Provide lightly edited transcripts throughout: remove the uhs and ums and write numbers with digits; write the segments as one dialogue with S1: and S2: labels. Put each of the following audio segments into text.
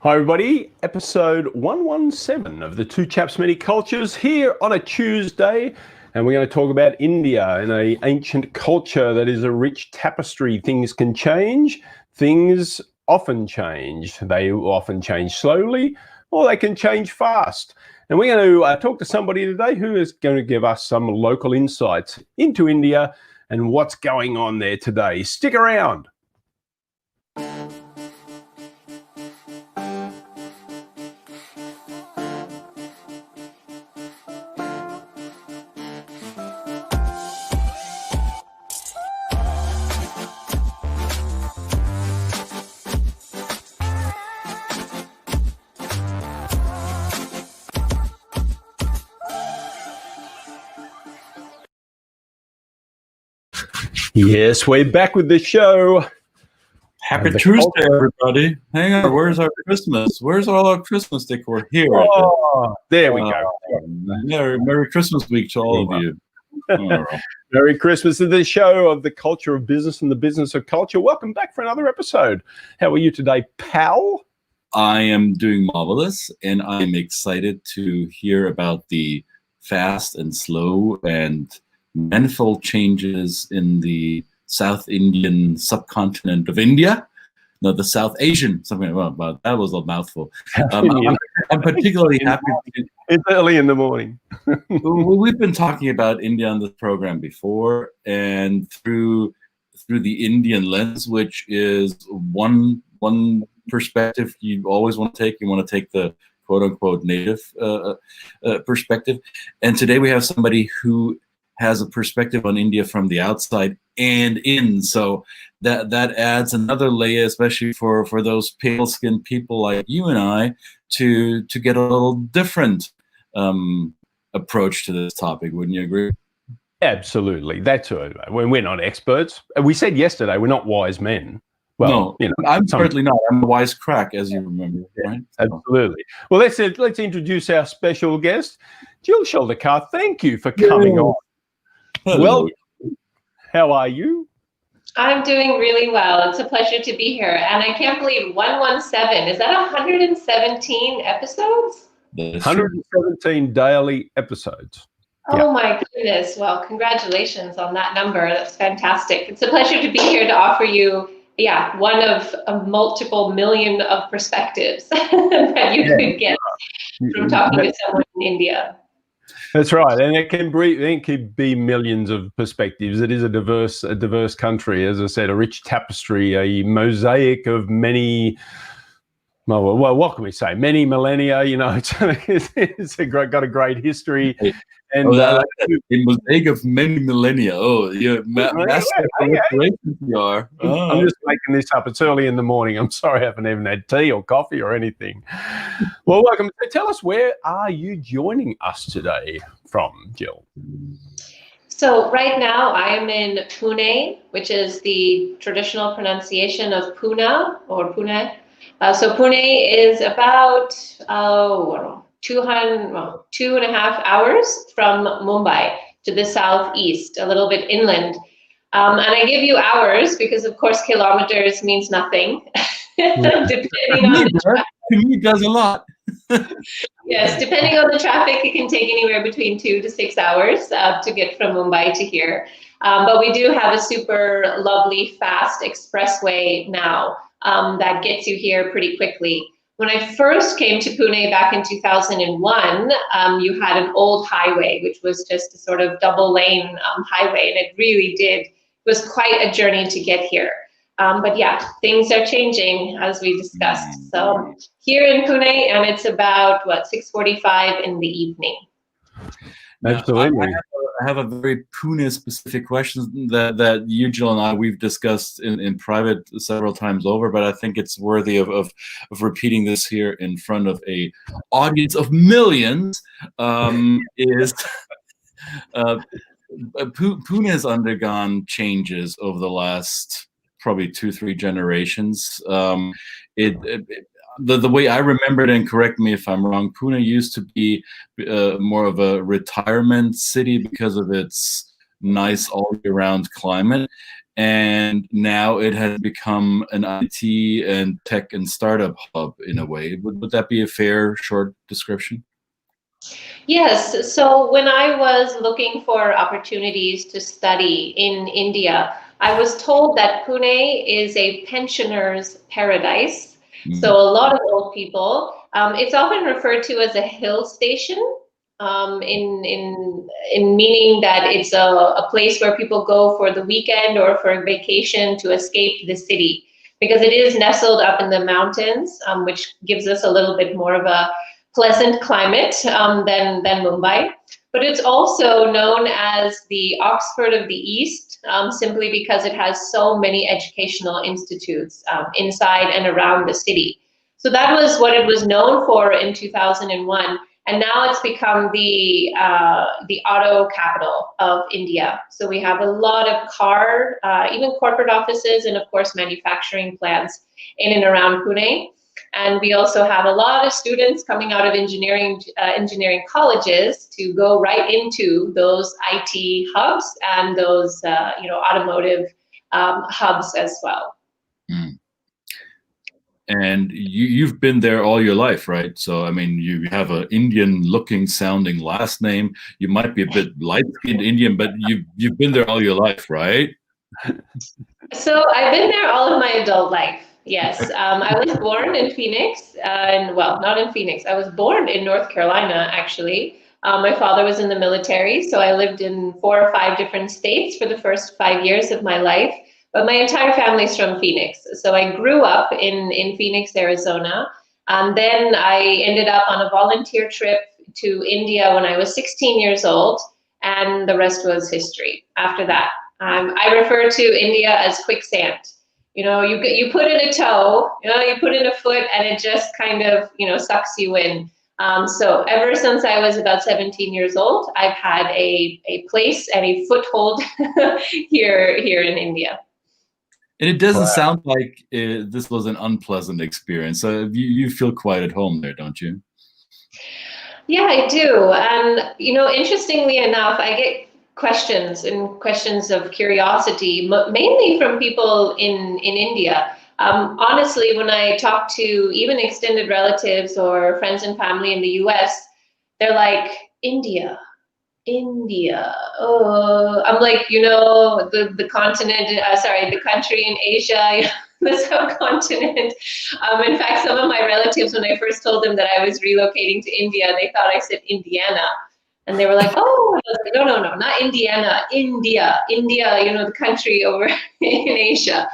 S1: Hi everybody, episode 117 of the Two Chaps Many Cultures here on a Tuesday, and we're going to talk about India and an ancient culture that is a rich tapestry. Things can change, things often change. They often change slowly or they can change fast. And we're going to talk to somebody today who is going to give us some local insights into India and what's going on there today. Stick around. Yes, we're back with the show.
S2: Happy Tuesday, everybody. Hang on, where's our Christmas? Where's all our Christmas decor? Here.
S1: Oh, there we go.
S2: Merry Christmas week to all of you.
S1: Merry Christmas to the show of the culture of business and the business of culture. Welcome back for another episode. How are you today, pal?
S2: I am doing marvelous, and I'm excited to hear about the fast and slow and manifold changes in the South Indian subcontinent of India. No, the South Asian subcontinent. Well, that was a mouthful. I'm particularly happy.
S1: It's early in the morning.
S2: We've been talking about India on this program before, and through the Indian lens, which is one perspective you always want to take. You want to take the quote-unquote native perspective. And today we have somebody who has a perspective on India from the outside and in. So that adds another layer, especially for those pale-skinned people like you and I, to get a little different approach to this topic. Wouldn't you agree?
S1: Absolutely. That's when we're not experts. We said yesterday we're not wise men. Well,
S2: no, I'm certainly not. I'm a wise crack, as you remember, right?
S1: Absolutely. Well, let's introduce our special guest, Jill Sheldekar. Thank you for coming on.
S2: Hello.
S1: Well, how are you?
S3: I'm doing really well. It's a pleasure to be here. And I can't believe 117. Is that 117 episodes?
S1: 117 daily episodes.
S3: Oh my goodness. Well, congratulations on that number. That's fantastic. It's a pleasure to be here to offer you, one of a multiple million of perspectives that you could get from talking to someone in India.
S1: That's right, and it can be millions of perspectives. It is a diverse country, as I said, a rich tapestry, a mosaic of many. Well, what can we say? Many millennia. You know, it's got a great history. And
S2: a mosaic of many millennia. Oh, you're massive you are. Oh.
S1: I'm just making this up. It's early in the morning. I'm sorry I haven't even had tea or coffee or anything. Well, welcome. Tell us, where are you joining us today from, Jill?
S3: So right now I am in Pune, which is the traditional pronunciation of Pune or Pune. So Pune is about 2.5 hours from Mumbai to the southeast, a little bit inland. And I give you hours because, of course, kilometers means nothing. Depending on the traffic.
S2: To me, it does a lot.
S3: Yes, depending on the traffic, it can take anywhere between 2 to 6 hours to get from Mumbai to here. But we do have a super lovely, fast expressway now that gets you here pretty quickly. When I first came to Pune back in 2001, you had an old highway, which was just a sort of double lane highway. And it was quite a journey to get here. But yeah, things are changing as we discussed. So here in Pune, and it's about 6:45 in the evening.
S1: Absolutely.
S2: I have a very Pune-specific question that you, Jill, and we've discussed in private several times over, but I think it's worthy of repeating this here in front of a audience of millions. Pune has undergone changes over the last probably 2-3 generations. The way I remember it, and correct me if I'm wrong, Pune used to be more of a retirement city because of its nice all-year-round climate. And now it has become an IT and tech and startup hub in a way. Would that be a fair, short description?
S3: Yes. So when I was looking for opportunities to study in India, I was told that Pune is a pensioner's paradise. So a lot of old people. It's often referred to as a hill station, in meaning that it's a place where people go for the weekend or for a vacation to escape the city, because it is nestled up in the mountains, which gives us a little bit more of a pleasant climate than Mumbai. But it's also known as the Oxford of the East, simply because it has so many educational institutes inside and around the city. So that was what it was known for in 2001. And now it's become the auto capital of India. So we have a lot of car, even corporate offices, and of course manufacturing plants in and around Pune. And we also have a lot of students coming out of engineering colleges to go right into those IT hubs and those automotive hubs as well.
S2: Mm. And you've been there all your life, right? So, I mean, you have an Indian-looking sounding last name. You might be a bit light-skinned Indian, but you've been there all your life, right?
S3: So I've been there all of my adult life. Yes, I was born in Phoenix, and well, not in Phoenix. I was born in North Carolina, actually. My father was in the military, so I lived in 4 or 5 different states for the first 5 years of my life. But my entire family's from Phoenix. So I grew up in Phoenix, Arizona. Then I ended up on a volunteer trip to India when I was 16 years old, and the rest was history after that. I refer to India as quicksand. You know, you put in a toe, you put in a foot, and it just kind of, sucks you in. So ever since I was about 17 years old, I've had a place and a foothold here in India.
S2: And it doesn't sound like this was an unpleasant experience. So you feel quite at home there, don't you?
S3: Yeah, I do. And, interestingly enough, I get questions of curiosity, mainly from people in India. Honestly, when I talk to even extended relatives or friends and family in the US, they're like, India. Oh, I'm like, the continent, the country in Asia, the subcontinent. In fact, some of my relatives, when I first told them that I was relocating to India, they thought I said Indiana. And they were like, oh, I was like, no, not Indiana, India, the country over in Asia.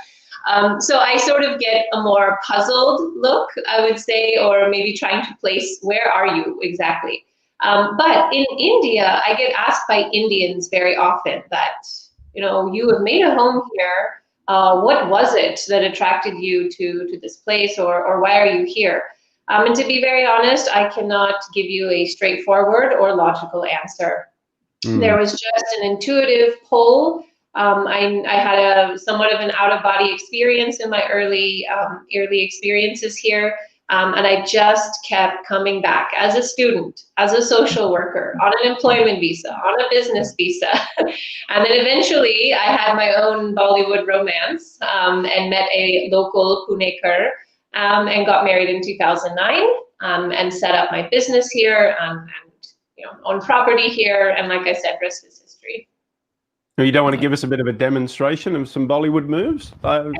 S3: So I sort of get a more puzzled look, I would say, or maybe trying to place, where are you exactly? But in India, I get asked by Indians very often that, you have made a home here. What was it that attracted you to this place, or why are you here? And to be very honest, I cannot give you a straightforward or logical answer. There was just an intuitive pull. I had a somewhat of an out-of-body experience in my early experiences here. And I just kept coming back as a student, as a social worker, on an employment visa, on a business visa. And then eventually I had my own Bollywood romance and met a local Punekar and got married in 2009 and set up my business here and own property here. And like I said, rest is history.
S1: You don't want to give us a bit of a demonstration of some Bollywood moves?
S3: No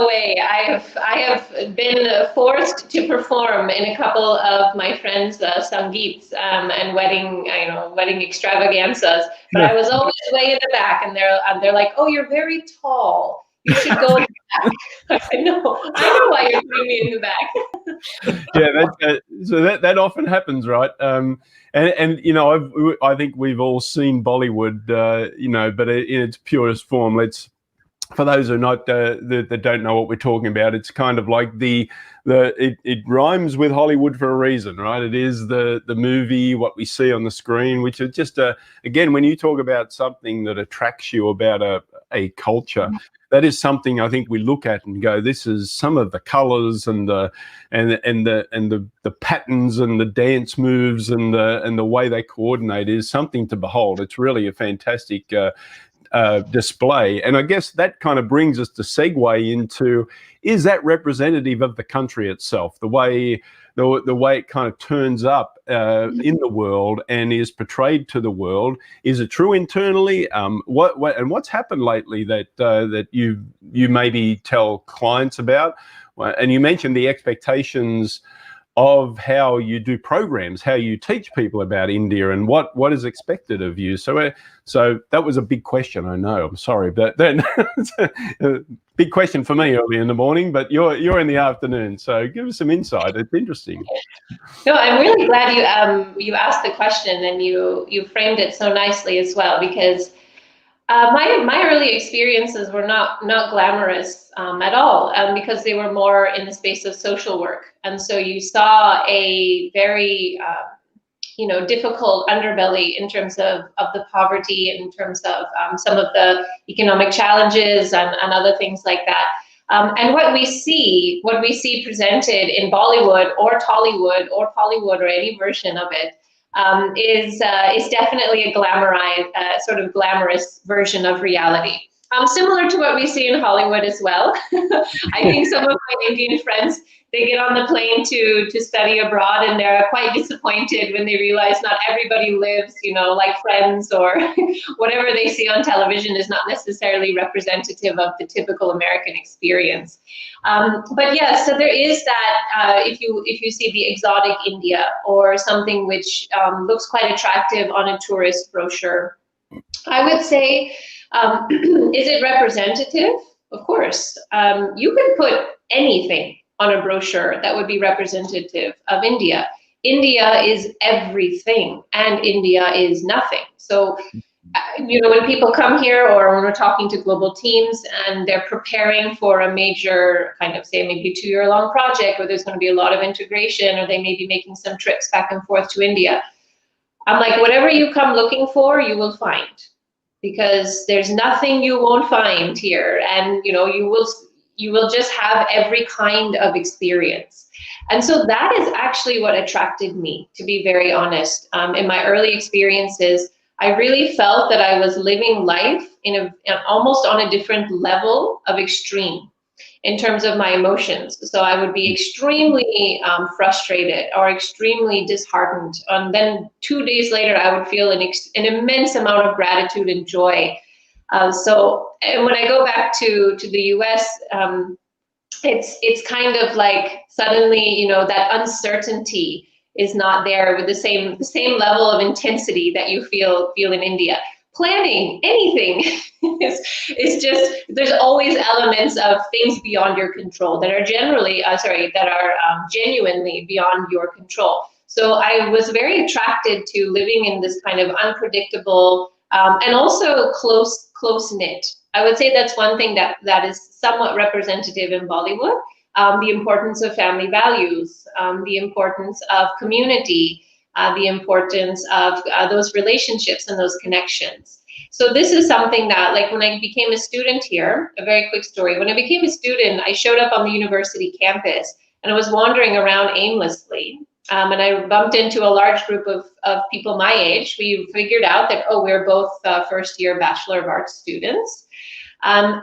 S3: way. I have been forced to perform in a couple of my friends' sangeets and wedding extravaganzas. But I was always way in the back, and they're like, "Oh, you're very tall. You should go in the back." I know why you're putting me in the back.
S1: Yeah, so that often happens, right? And I think we've all seen Bollywood, but in its purest form. For those who that don't know what we're talking about, it's kind of like it rhymes with Hollywood for a reason, right? It is the movie, what we see on the screen, which is just again, when you talk about something that attracts you about a culture. That is something I think we look at and go, this is some of the colors and the patterns and the dance moves and the way they coordinate is something to behold. It's really a fantastic display. And I guess that kind of brings us to segue into, is that representative of the country itself, the way it kind of turns up in the world and is portrayed to the world? Is it true internally? What's happened lately that you maybe tell clients about? And you mentioned the expectations of how you do programs, how you teach people about India, and what is expected of you. So that was a big question. I know. I'm sorry, but then big question for me early in the morning. But you're in the afternoon, so give us some insight. It's interesting.
S3: No, I'm really glad you asked the question, and you framed it so nicely as well, because my early experiences were not glamorous at all, because they were more in the space of social work. And so you saw a very difficult underbelly in terms of the poverty, in terms of some of the economic challenges and other things like that. And what we see presented in Bollywood or Tollywood or Pollywood or any version of it is definitely a glamorized, sort of glamorous version of reality. Similar to what we see in Hollywood as well. I think some of my Indian friends, they get on the plane to study abroad, and they're quite disappointed when they realize not everybody lives, like Friends, or whatever they see on television is not necessarily representative of the typical American experience. But yeah, so there is that, if you see the exotic India or something which looks quite attractive on a tourist brochure, I would say, is it representative? Of course. You could put anything on a brochure that would be representative of India. India is everything, and India is nothing. So, when people come here, or when we're talking to global teams and they're preparing for a major kind of, say, maybe 2-year-long project where there's going to be a lot of integration, or they may be making some trips back and forth to India, I'm like, whatever you come looking for, you will find, because there's nothing you won't find here, and you will just have every kind of experience. And so that is actually what attracted me, to be very honest. In my early experiences, I really felt that I was living life in almost on a different level of extreme in terms of my emotions. So I would be extremely frustrated or extremely disheartened. And then 2 days later, I would feel an immense amount of gratitude and joy. And when I go back to the US, it's kind of like suddenly, that uncertainty is not there with the same level of intensity that you feel in India. Planning anything is just, there's always elements of things beyond your control that are genuinely beyond your control. So I was very attracted to living in this kind of unpredictable and also close knit. I would say that's one thing that is somewhat representative in Bollywood. The importance of family values, the importance of community, the importance of those relationships and those connections. So this is something that, like, when I became a student here, a very quick story. When I became a student, I showed up on the university campus and I was wandering around aimlessly. And I bumped into a large group of people my age. We figured out that, we're both first-year Bachelor of Arts students.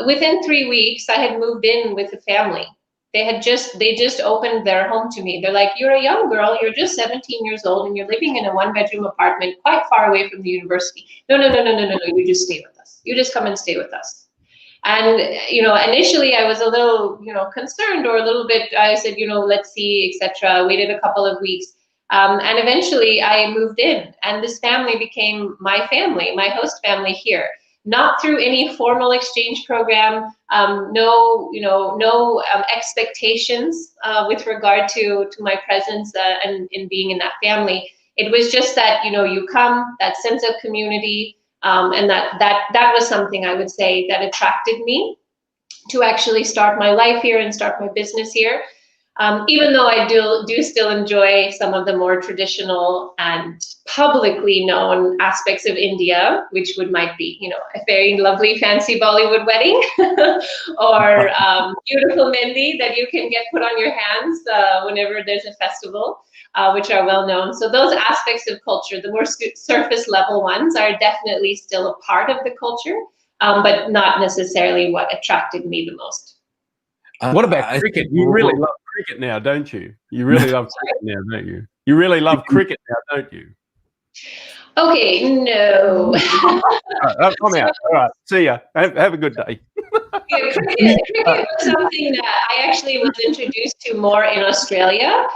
S3: Within 3 weeks, I had moved in with a family. They just opened their home to me. They're like, you're a young girl, you're just 17 years old, and you're living in a 1-bedroom apartment quite far away from the university. No, you just stay with us. You just come and stay with us. And, initially I was a little, concerned, or a little bit, I said, let's see, etc. Waited a couple of weeks. And eventually I moved in, and this family became my family, my host family here. Not through any formal exchange program, no expectations with regard to my presence and in being in that family. It was just that, you come, that sense of community, and that was something I would say that attracted me to actually start my life here and start my business here. Even though I do still enjoy some of the more traditional and publicly known aspects of India, which might be, a very lovely, fancy Bollywood wedding, or beautiful mehndi that you can get put on your hands whenever there's a festival, which are well known. So those aspects of culture, the more surface level ones, are definitely still a part of the culture, but not necessarily what attracted me the most.
S1: What about cricket? You really love cricket now, don't you? You really love cricket now, don't you? You really love cricket now, don't you?
S3: Okay, no.
S1: I'm out. All right, see ya. Have a good day.
S3: Yeah, cricket was something that I actually was introduced to more in Australia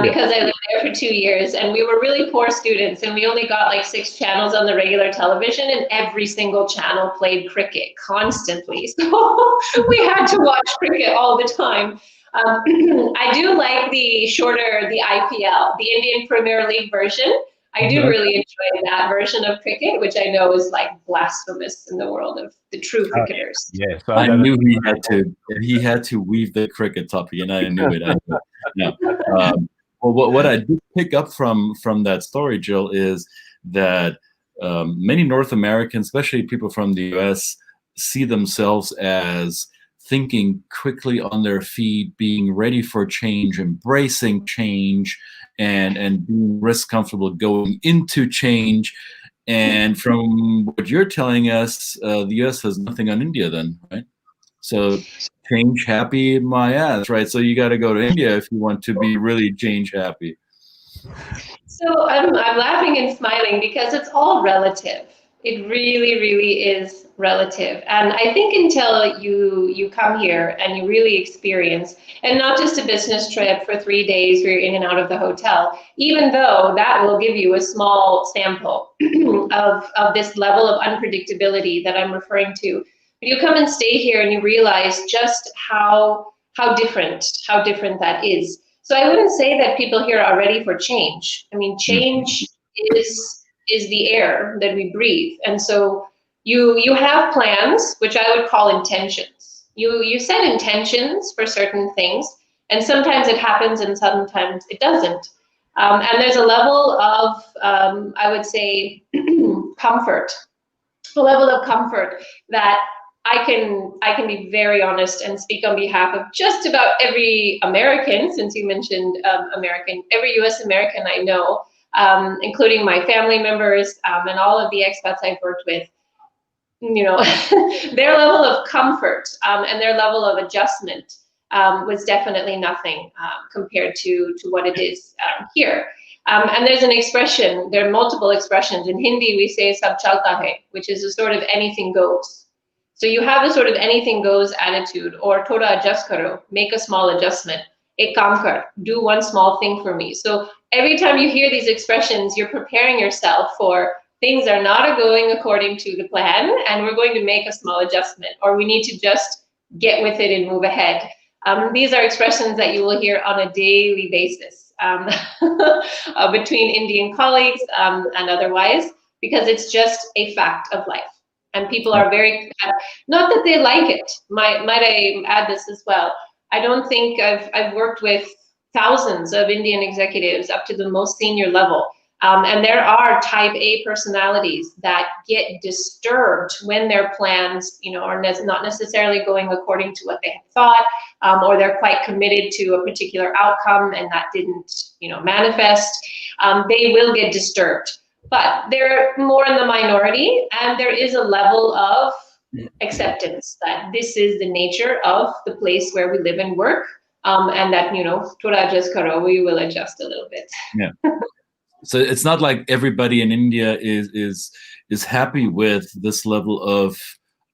S3: because I lived there for 2 years, and we were really poor students, and we only got like 6 channels on the regular television, and every single channel played cricket constantly. So we had to watch cricket all the time. I do like the IPL, the Indian Premier League version. I do really enjoy that version of cricket, which I know is like blasphemous in the world of the true cricketers.
S1: Yes,
S2: I knew he had to weave the cricket topic, and I knew it. Yeah. Well, what I did pick up from that story, Jill, is that many North Americans, especially people from the U.S., see themselves as thinking quickly on their feet, being ready for change, embracing change, and being risk comfortable going into change. And from what you're telling us, the U.S. has nothing on India then, right? So change happy, my ass, right? So you got to go to India if you want to be really change happy.
S3: So I'm laughing and smiling because it's all relative. It really, really is relative. And I think until you come here and you really experience, and not just a business trip for 3 days where you're in and out of the hotel, even though that will give you a small sample of this level of unpredictability that I'm referring to. But you come and stay here and you realize just how different that is. So I wouldn't say that people here are ready for change. I mean, change is the air that we breathe. And so you have plans, which I would call intentions. You set intentions for certain things, and sometimes it happens and sometimes it doesn't. And there's a level of, I would say, comfort, a level of comfort that I can be very honest and speak on behalf of just about every American, since you mentioned American, every US American I know, including my family members and all of the expats I've worked with. Their level of comfort and their level of adjustment was definitely nothing compared to what it is here. And there's an expression, there are multiple expressions. In Hindi, we say sab chalta hai, which is a sort of anything goes. So you have a sort of anything goes attitude, or thoda adjust karo, make a small adjustment. Ek kaam kar, do one small thing for me. So every time you hear these expressions, you're preparing yourself for things are not going according to the plan, and we're going to make a small adjustment, or we need to just get with it and move ahead. These are expressions that you will hear on a daily basis between Indian colleagues and otherwise, because it's just a fact of life. And people are very, not that they like it, might I add this as well. I don't think I've worked with thousands of Indian executives up to the most senior level. And there are type A personalities that get disturbed when their plans, are not necessarily going according to what they had thought, or they're quite committed to a particular outcome and that didn't, manifest. They will get disturbed. But they're more in the minority, and there is a level of acceptance that this is the nature of the place where we live and work, and that, thoda adjust karo, we will adjust a little bit.
S2: Yeah. So it's not like everybody in India is happy with this level of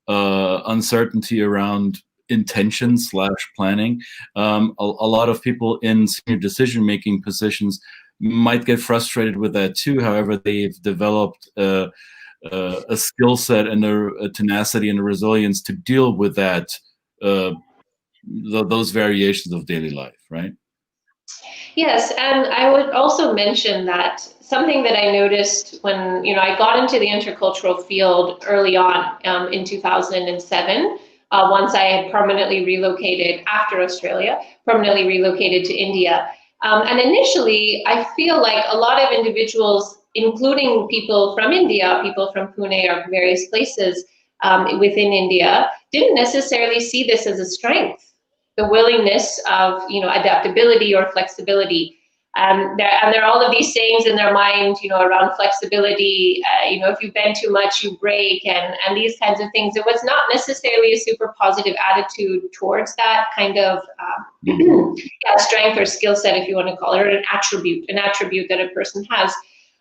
S2: uncertainty around intention/planning. A lot of people in senior decision-making positions might get frustrated with that too. However, they've developed a skill set and a tenacity and a resilience to deal with that, those variations of daily life, right?
S3: Yes, and I would also mention that something that I noticed when I got into the intercultural field early on in 2007 once I had permanently relocated after Australia, permanently relocated to India. And initially, I feel like a lot of individuals, including people from India, people from Pune or various places within India, didn't necessarily see this as a strength, the willingness of, adaptability or flexibility. There are all of these sayings in their mind, around flexibility. If you bend too much, you break, and these kinds of things. It was not necessarily a super positive attitude towards that kind of strength or skill set, if you want to call it, or an attribute that a person has.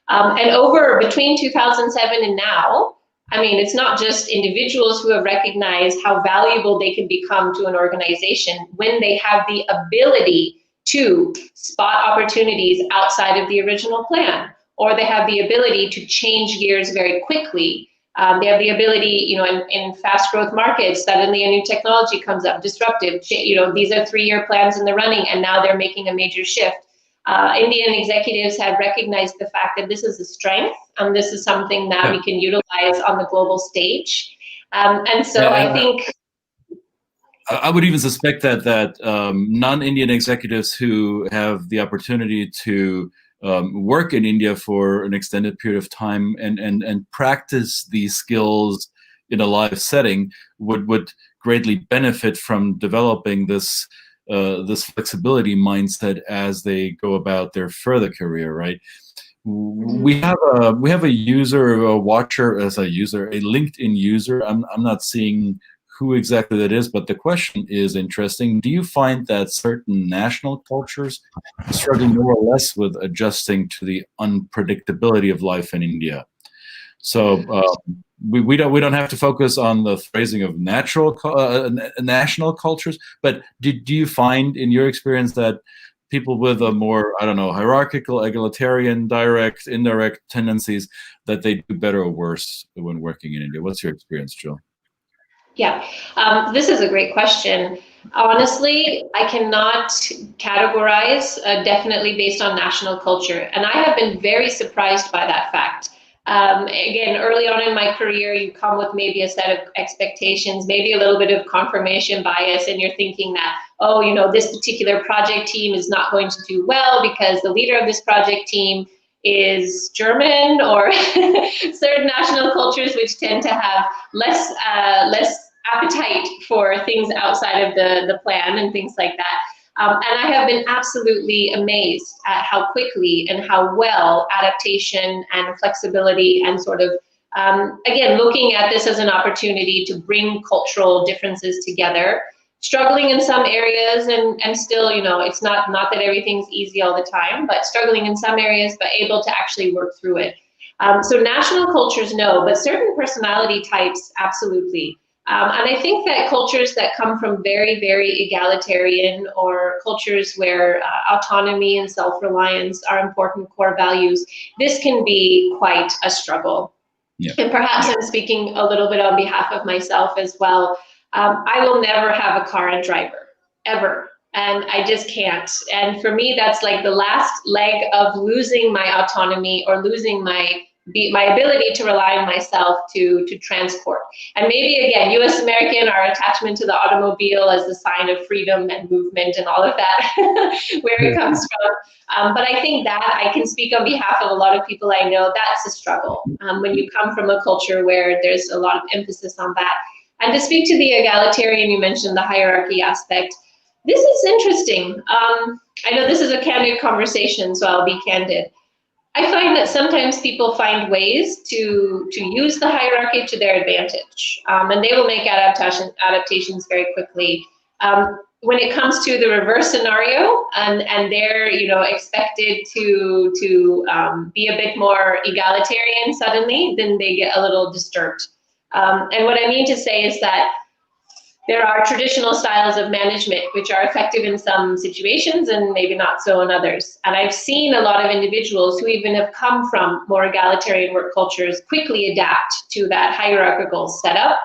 S3: And between 2007 and now, I mean, it's not just individuals who have recognized how valuable they can become to an organization when they have the ability to spot opportunities outside of the original plan, or they have the ability to change gears very quickly. They have the ability, in fast growth markets, suddenly a new technology comes up, disruptive. These are 3-year plans in the running, and now they're making a major shift. Indian executives have recognized the fact that this is a strength, and this is something that we can utilize on the global stage. And so I think
S2: I would even suspect that non-Indian executives who have the opportunity to work in India for an extended period of time and practice these skills in a live setting would greatly benefit from developing this flexibility mindset as they go about their further career, right? We have a user, a watcher as a user, a LinkedIn user. I'm not seeing who exactly that is, but the question is interesting. Do you find that certain national cultures struggle more or less with adjusting to the unpredictability of life in India? So we don't have to focus on the phrasing of national cultures, but do you find in your experience that people with a more, hierarchical, egalitarian, direct, indirect tendencies, that they do better or worse when working in India? What's your experience, Jill?
S3: Yeah, this is a great question. Honestly, I cannot categorize definitely based on national culture. And I have been very surprised by that fact. Again, early on in my career, you come with maybe a set of expectations, maybe a little bit of confirmation bias, and you're thinking that, this particular project team is not going to do well because the leader of this project team is German, or certain national cultures which tend to have less appetite for things outside of the plan and things like that. And I have been absolutely amazed at how quickly and how well adaptation and flexibility and sort of, again, looking at this as an opportunity to bring cultural differences together, struggling in some areas and still, it's not that everything's easy all the time, but struggling in some areas, but able to actually work through it. So national cultures, no, but certain personality types, absolutely. And I think that cultures that come from very, very egalitarian, or cultures where autonomy and self-reliance are important core values, this can be quite a struggle. Yeah. And perhaps I'm speaking a little bit on behalf of myself as well. I will never have a car and driver, ever. And I just can't. And for me, that's like the last leg of losing my autonomy or losing my ability to rely on myself to transport. And maybe, again, US American, our attachment to the automobile as the sign of freedom and movement and all of that, where it comes from. But I think that I can speak on behalf of a lot of people I know, that's a struggle. When you come from a culture where there's a lot of emphasis on that. And to speak to the egalitarian, you mentioned the hierarchy aspect. This is interesting. I know this is a candid conversation, so I'll be candid. I find that sometimes people find ways to use the hierarchy to their advantage, and they will make adaptations very quickly. When it comes to the reverse scenario, and they're expected to be a bit more egalitarian suddenly, then they get a little disturbed. And what I mean to say is that there are traditional styles of management which are effective in some situations and maybe not so in others. And I've seen a lot of individuals who even have come from more egalitarian work cultures quickly adapt to that hierarchical setup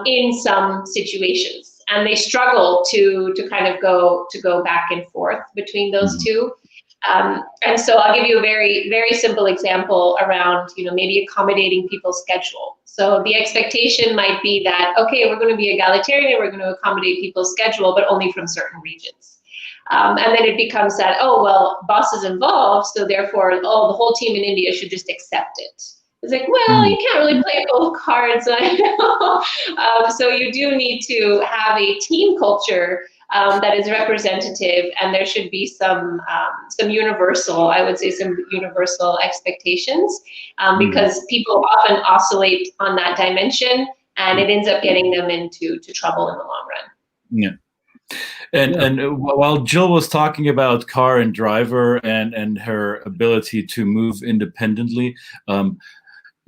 S3: in some situations. And they struggle to kind of go back and forth between those two. And so I'll give you a very, very simple example around, maybe accommodating people's schedule. So the expectation might be that, okay, we're going to be egalitarian, we're going to accommodate people's schedule, but only from certain regions. And then it becomes that, oh, well, boss is involved, so therefore, the whole team in India should just accept it. It's like, well, you can't really play both cards. So you do need to have a team culture that is representative, and there should be some universal, I would say, some universal expectations, because people often oscillate on that dimension, and it ends up getting them into trouble in the long run.
S2: Yeah. And while Jill was talking about car and driver and her ability to move independently,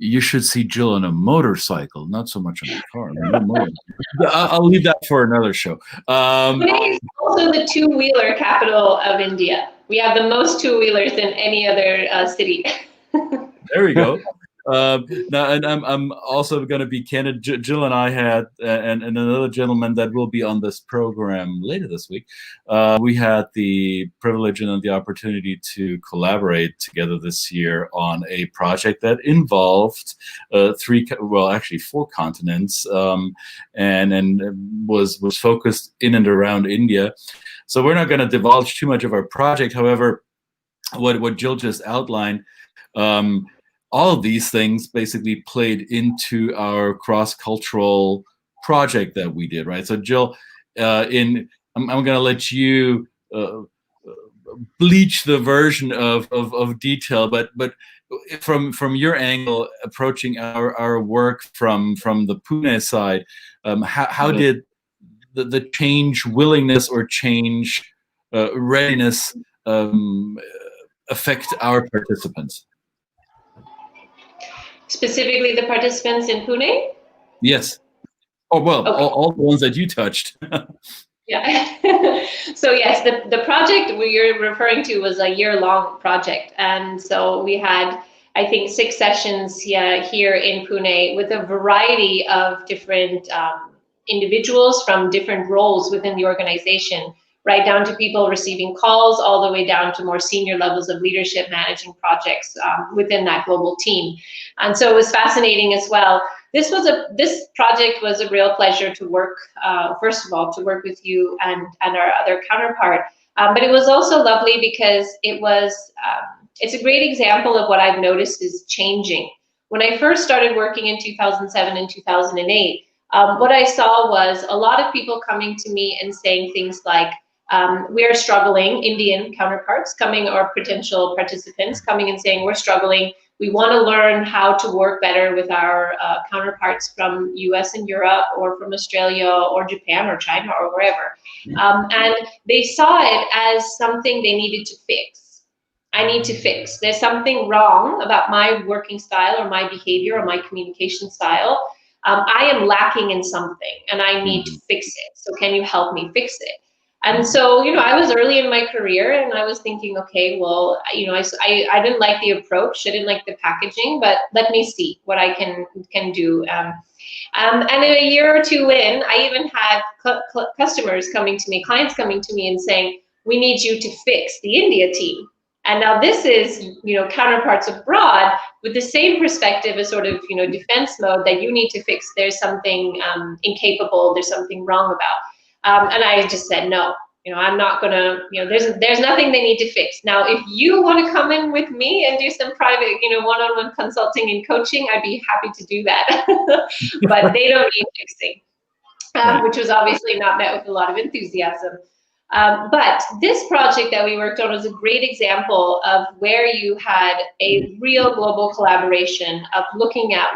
S2: you should see Jill on a motorcycle, not so much on a car. I'll leave that for another show.
S3: Pune is also the two-wheeler capital of India. We have the most two-wheelers than any other city.
S2: There we go. Now, and I'm also going to be candid. Jill and I had, and another gentleman that will be on this program later this week, we had the privilege and the opportunity to collaborate together this year on a project that involved four continents, and was focused in and around India. So we're not going to divulge too much of our project. However, what Jill just outlined, all of these things basically played into our cross-cultural project that we did, right? So Jill, I'm going to let you bleach the version of detail, but from your angle, approaching our work from the Pune side, how did the change willingness or change readiness affect our participants?
S3: Specifically the participants in Pune?
S2: Yes. Oh, well, okay. all the ones that you touched.
S3: Yeah. So yes, the project you're referring to was a year-long project. And so we had, I think, 6 sessions here in Pune with a variety of different individuals from different roles within the organization, right down to people receiving calls, all the way down to more senior levels of leadership managing projects within that global team. And so it was fascinating as well. This project was a real pleasure to work, first of all, to work with you and our other counterpart. But it was also lovely because it's a great example of what I've noticed is changing. When I first started working in 2007 and 2008, what I saw was a lot of people coming to me and saying things like, we are struggling, Indian counterparts coming, or potential participants coming and saying, we're struggling. We want to learn how to work better with our counterparts from US and Europe, or from Australia or Japan or China or wherever. And they saw it as something they needed to fix. I need to fix. There's something wrong about my working style or my behavior or my communication style. I am lacking in something and I need to fix it. So can you help me fix it? And so, I was early in my career and I was thinking, okay, well, I didn't like the approach. I didn't like the packaging, but let me see what I can do. And in a year or two in, I even had customers coming to me, clients coming to me and saying, we need you to fix the India team. And now this is, counterparts abroad with the same perspective as sort of, defense mode that you need to fix. There's something incapable, there's something wrong about. And I just said, no, I'm not gonna, there's nothing they need to fix. Now, if you want to come in with me and do some private, one-on-one consulting and coaching, I'd be happy to do that. But they don't need fixing, which was obviously not met with a lot of enthusiasm. But this project that we worked on was a great example of where you had a real global collaboration of looking at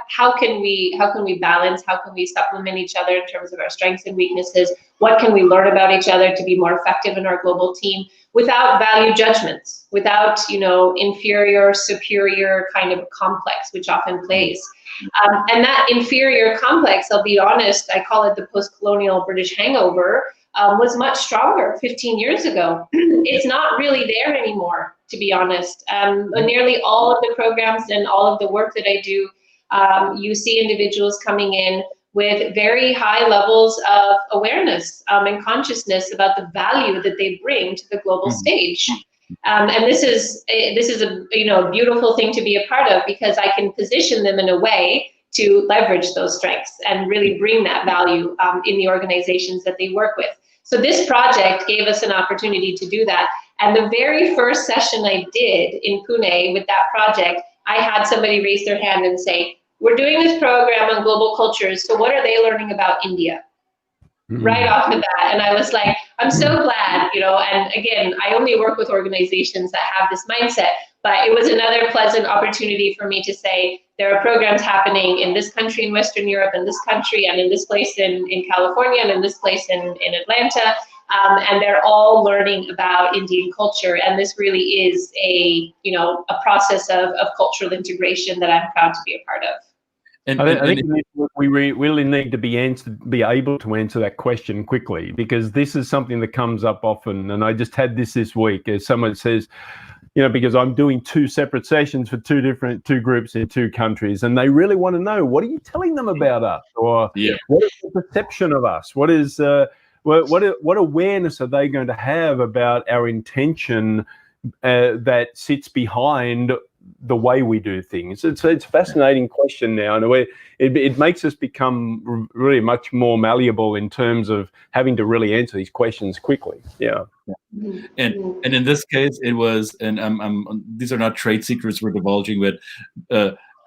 S3: how can we balance, how can we supplement each other in terms of our strengths and weaknesses, what can we learn about each other to be more effective in our global team without value judgments, without, inferior, superior kind of complex, which often plays. And that inferior complex, I'll be honest, I call it the post-colonial British hangover, was much stronger 15 years ago. It's not really there anymore, to be honest. Nearly all of the programs and all of the work that I do, you see individuals coming in with very high levels of awareness and consciousness about the value that they bring to the global stage. And this is a beautiful thing to be a part of, because I can position them in a way to leverage those strengths and really bring that value in the organizations that they work with. So this project gave us an opportunity to do that. And the very first session I did in Pune with that project, I had somebody raise their hand and say, we're doing this program on global cultures, so what are they learning about India? Right off the bat. And I was like, I'm so glad, and again, I only work with organizations that have this mindset, but it was another pleasant opportunity for me to say, there are programs happening in this country in Western Europe, and this country, and in this place in California, and in this place in Atlanta, and they're all learning about Indian culture. And this really is a process of cultural integration that I'm proud to be a part of.
S1: And I think we really need to be able to answer that question quickly, because this is something that comes up often. And I just had this week, as someone says, because I'm doing 2 separate sessions for 2 groups in 2 countries, and they really want to know, what are you telling them about us, or what is the perception of us? What is what awareness are they going to have about our intention that sits behind the way we do things? It's a fascinating question now, and it makes us become really much more malleable in terms of having to really answer these questions quickly.
S2: And in this case, it was, and these are not trade secrets we're divulging, but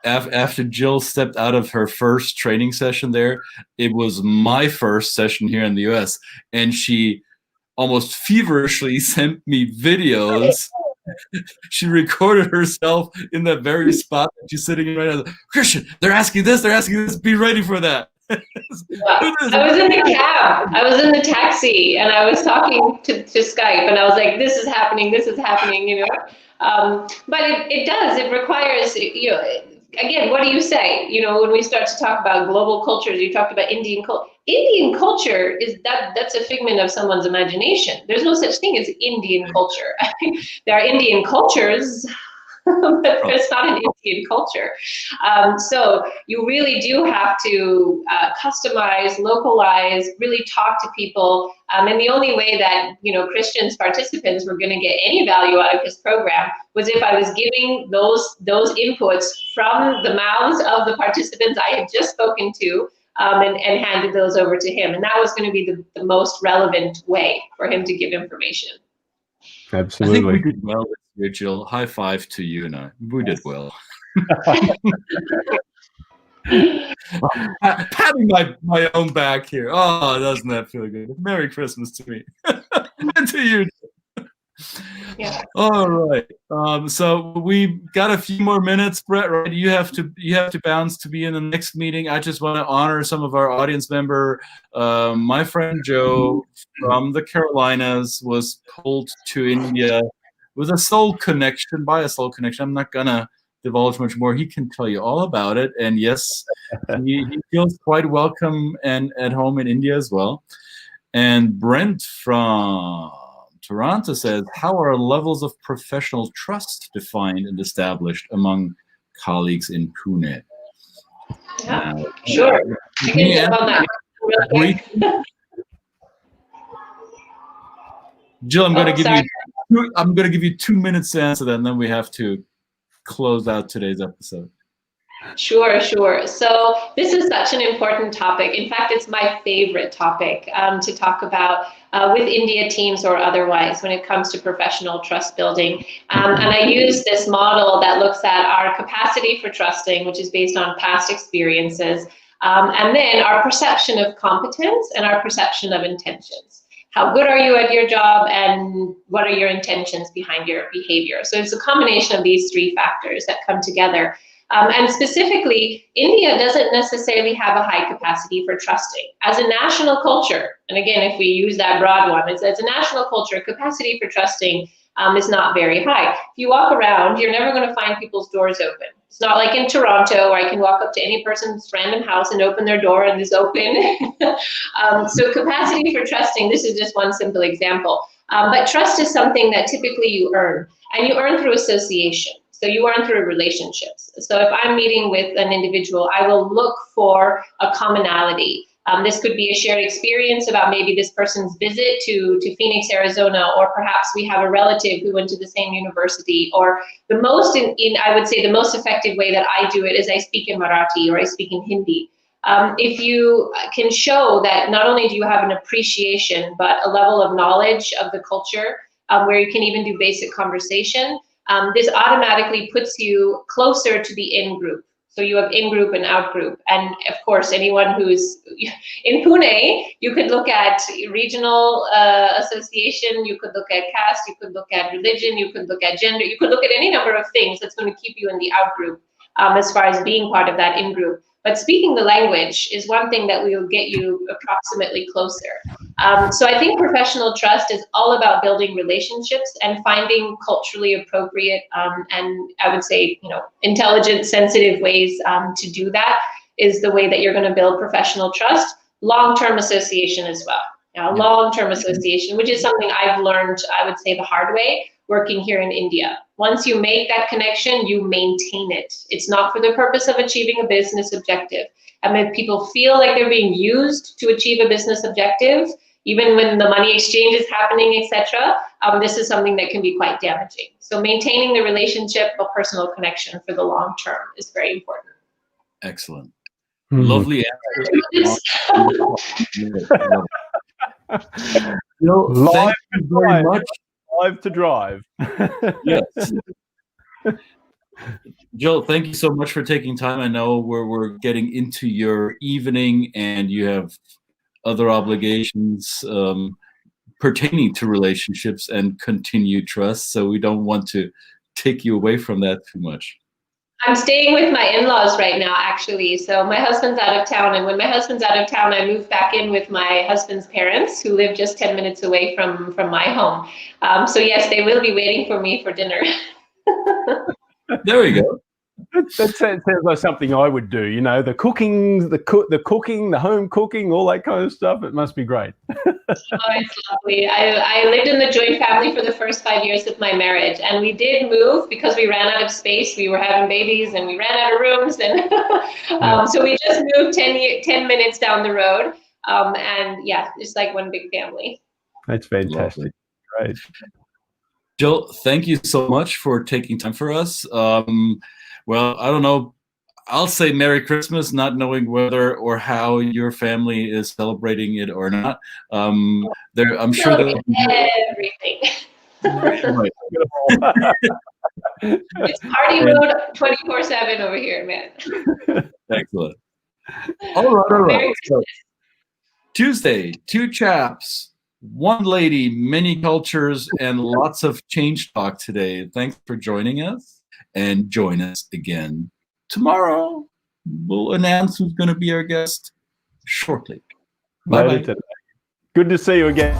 S2: after Jill stepped out of her first training session there, it was my first session here in the US, and she almost feverishly sent me videos. She recorded herself in that very spot that she's sitting in right now. Christian, they're asking this, be ready for that.
S3: I was in the cab, I was in the taxi, and I was talking to Skype, and I was like, this is happening, but it requires, again, what do you say? When we start to talk about global cultures, you talked about Indian culture. Indian culture that's a figment of someone's imagination. There's no such thing as Indian culture. There are Indian cultures, but there's not an Indian culture. So you really do have to customize, localize, really talk to people. And the only way that Christian's participants were going to get any value out of his program was if I was giving those inputs from the mouths of the participants I had just spoken to, and handed those over to him. And that was going to be the most relevant way for him to give information.
S1: Absolutely.
S2: I think we did well this year, Jill. High five to you and I. We did well. Patting my own back here. Oh, doesn't that feel good? Merry Christmas to me. And to you.
S3: Yeah.
S2: All right. So we got a few more minutes, Brett. Right? You have to bounce to be in the next meeting. I just want to honor some of our audience member. My friend Joe from the Carolinas was pulled to India with a soul connection. I'm not gonna divulge much more. He can tell you all about it. And yes, he feels quite welcome and at home in India as well. And Brent from Toronto says, how are levels of professional trust defined and established among colleagues in Pune?
S3: Yeah, sure. I can jump on that real quick.
S2: Jill, I'm going to give you 2 minutes to answer that, and then we have to close out today's episode.
S3: Sure. So this is such an important topic. In fact, it's my favorite topic to talk about with India teams or otherwise when it comes to professional trust building. And I use this model that looks at our capacity for trusting, which is based on past experiences, and then our perception of competence and our perception of intentions. How good are you at your job, and what are your intentions behind your behavior? So it's a combination of these 3 factors that come together. And specifically, India doesn't necessarily have a high capacity for trusting. As a national culture, and again, if we use that broad one, as a national culture, capacity for trusting is not very high. If you walk around, you're never going to find people's doors open. It's not like in Toronto where I can walk up to any person's random house and open their door and it's open. So capacity for trusting, this is just one simple example. But trust is something that typically you earn, and you earn through association. So you earn through relationships. So if I'm meeting with an individual, I will look for a commonality. This could be a shared experience about maybe this person's visit to Phoenix, Arizona, or perhaps we have a relative who went to the same university. Or the most, I would say the most effective way that I do it is I speak in Marathi or I speak in Hindi. If you can show that not only do you have an appreciation, but a level of knowledge of the culture, where you can even do basic conversation, this automatically puts you closer to the in-group. So you have in-group and out-group. And of course, anyone who's in Pune, you could look at regional association, you could look at caste, you could look at religion, you could look at gender, you could look at any number of things that's going to keep you in the out-group as far as being part of that in-group. But speaking the language is one thing that will get you approximately closer. So I think professional trust is all about building relationships and finding culturally appropriate and I would say, intelligent, sensitive ways to do that is the way that you're going to build professional trust. Long-term association as well. Long-term association, which is something I've learned, I would say, the hard way working here in India. Once you make that connection, you maintain it. It's not for the purpose of achieving a business objective. And if people feel like they're being used to achieve a business objective, even when the money exchange is happening, etc., this is something that can be quite damaging. So maintaining the relationship or personal connection for the long term is very important.
S2: Excellent. Lovely answer. Thank you very much.
S1: Live to drive.
S2: Yes. Jill, thank you so much for taking time. I know we're getting into your evening and you have other obligations pertaining to relationships and continued trust, so we don't want to take you away from that too much.
S3: I'm staying with my in-laws right now, actually. So my husband's out of town, and when my husband's out of town, I move back in with my husband's parents, who live just 10 minutes away from my home. So yes, they will be waiting for me for dinner.
S2: There we go.
S1: That sounds like something I would do. The cooking, the home cooking, all that kind of stuff. It must be great.
S3: Oh, it's lovely. I lived in the joint family for the first 5 years of my marriage, and we did move because we ran out of space. We were having babies, and we ran out of rooms, and so we just moved 10 minutes down the road, and yeah, it's like one big family.
S1: That's fantastic.
S2: Lovely.
S1: Great.
S2: Jill, thank you so much for taking time for us. Well, I don't know. I'll say Merry Christmas, not knowing whether or how your family is celebrating it or not. I'm sure that
S3: everything. It's party mode 24/7 over here, man.
S2: Excellent. All right. So, Tuesday, 2 chaps, 1 lady, many cultures, and lots of change talk today. Thanks for joining us. And join us again tomorrow. We'll announce who's going to be our guest shortly. Bye-bye.
S1: Good to see you again.